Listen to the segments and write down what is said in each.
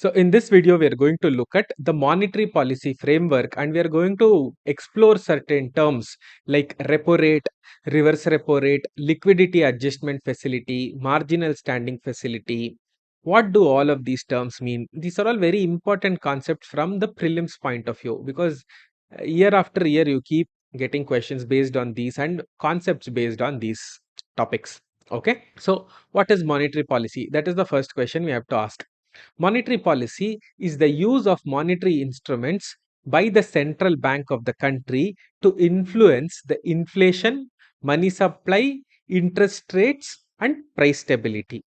So in this video, we are going to look at the monetary policy framework, and we are going to explore certain terms like repo rate, reverse repo rate, liquidity adjustment facility, marginal standing facility. What do all of these terms mean? These are all very important concepts from the prelims point of view, because year after year you keep getting questions based on these and concepts based on these topics. Okay, so what is monetary policy? That is the first question we have to ask. Monetary policy is the use of monetary instruments by the central bank of the country to influence the inflation, money supply, interest rates, and price stability.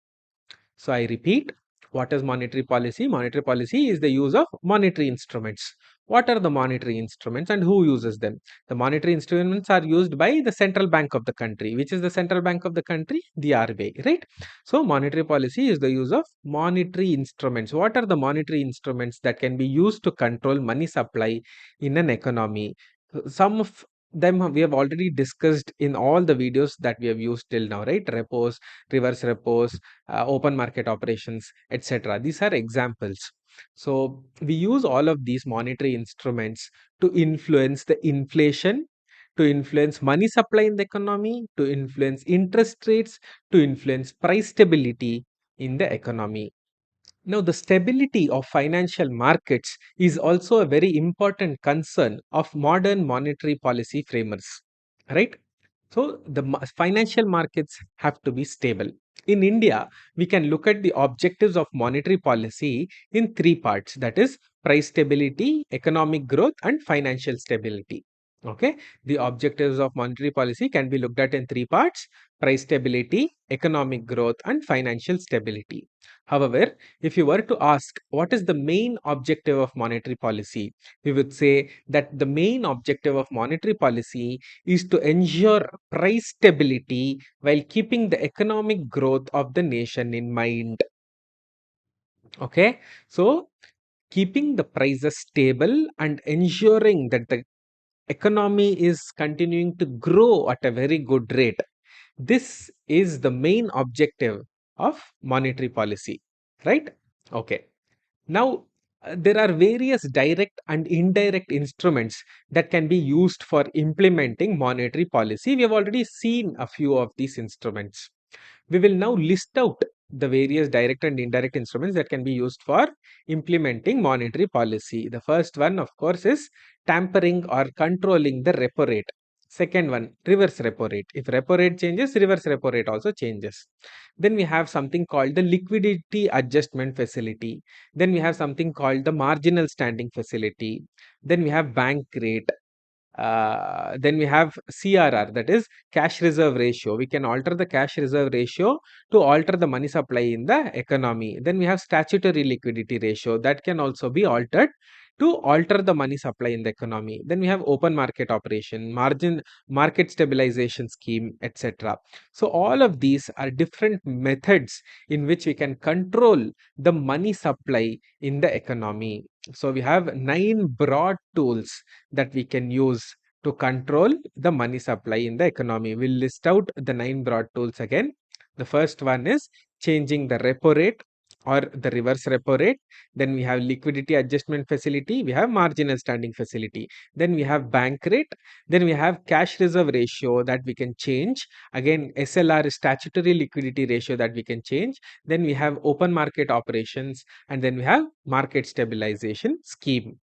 So I repeat, what is monetary policy? Monetary policy is the use of monetary instruments. What are the monetary instruments and who uses them? The monetary instruments are used by the central bank of the country. Which is the central bank of the country? The RBI, right? So monetary policy is the use of monetary instruments. What are the monetary instruments that can be used to control money supply in an economy? Some of them we have already discussed in all the videos that we have used till now, right? Repos, reverse repos, open market operations, etc. These are examples. So we use all of these monetary instruments to influence the inflation, to influence money supply in the economy, to influence interest rates, to influence price stability in the economy. Now, the stability of financial markets is also a very important concern of modern monetary policy frameworks, right? So, the financial markets have to be stable. In India, we can look at the objectives of monetary policy in three parts, that is, price stability, economic growth, and financial stability. Okay, the objectives of monetary policy can be looked at in three parts: price stability, economic growth, and financial stability. However, if you were to ask what is the main objective of monetary policy, we would say that the main objective of monetary policy is to ensure price stability while keeping the economic growth of the nation in mind. Okay, so keeping the prices stable and ensuring that the economy is continuing to grow at a very good rate. This is the main objective of monetary policy, right? Okay. Now, there are various direct and indirect instruments that can be used for implementing monetary policy. We have already seen a few of these instruments. We will now list out the various direct and indirect instruments that can be used for implementing monetary policy. The first one, of course, is tampering or controlling the repo rate. Second one, reverse repo rate. If repo rate changes, reverse repo rate also changes. Then we have something called the liquidity adjustment facility. Then we have something called the marginal standing facility. Then we have bank rate. Then we have CRR, that is cash reserve ratio. We can alter the cash reserve ratio to alter the money supply in the economy. Then we have statutory liquidity ratio that can also be altered to alter the money supply in the economy. Then we have open market operation, market stabilization scheme, etc. So all of these are different methods in which we can control the money supply in the economy. So we have 9 broad tools that we can use to control the money supply in the economy. We'll list out the 9 broad tools again. The first one is changing the repo rate or the reverse repo rate. Then we have liquidity adjustment facility. We have marginal standing facility. Then we have bank rate. Then we have cash reserve ratio that we can change. Again, SLR is statutory liquidity ratio that we can change. Then we have open market operations, and then we have market stabilization scheme.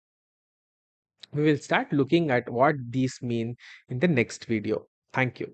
We will start looking at what these mean in the next video. Thank you.